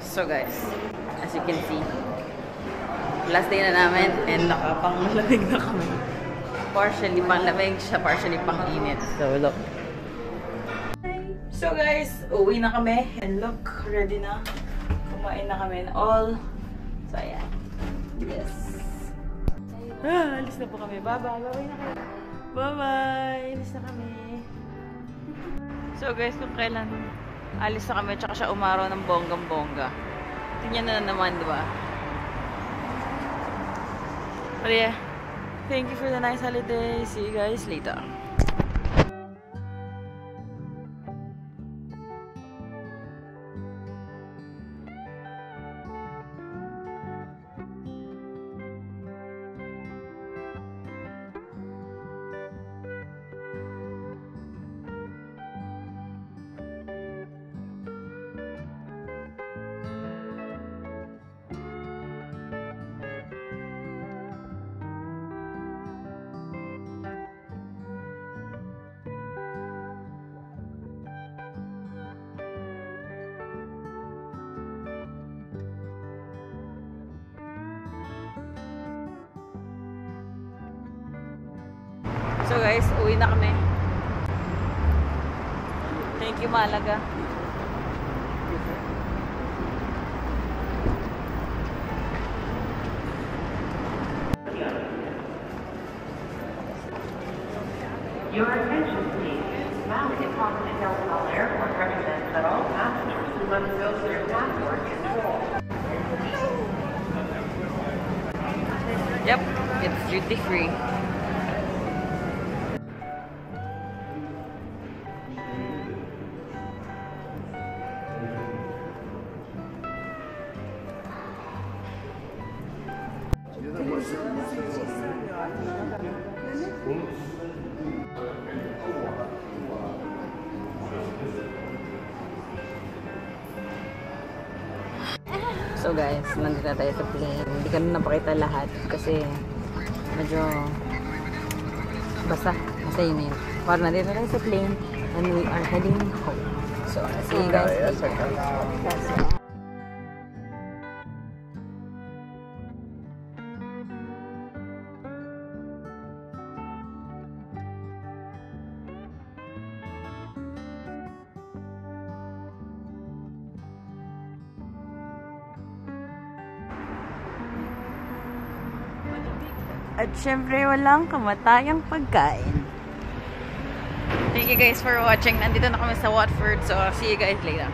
So guys, as you can see, last day na namin and nakapanglamig na kami. Partially panglamig siya, partially pang-init. So look. So guys, uwi na kami and look, ready na. Kumain na kami and all. So ayan. Yes. Alis na po kami. Bye-bye. Bye-bye na kayo. Bye-bye. Alis na kami. So guys, kung kailan alis na kami, tsaka siya umaraw ng bonggang-bongga. Tingnan na naman, diba? But yeah, thank you for the nice holiday. See you guys later. So guys, uwi na kami. Thank you, Malaga. Your attention, please. Now Department of Health Airport recommends that all passengers who must go to their passport control. Yep, it's duty free. So guys, nandito na tayo sa plane. Hindi ko na napakita lahat kasi medyo basta yun. Parang nandito na tayo sa plane and we are heading home. So, see you guys later. At syempre, walang kamatayang pagkain. Thank you guys for watching. Nandito na kami sa Watford. So, see you guys later.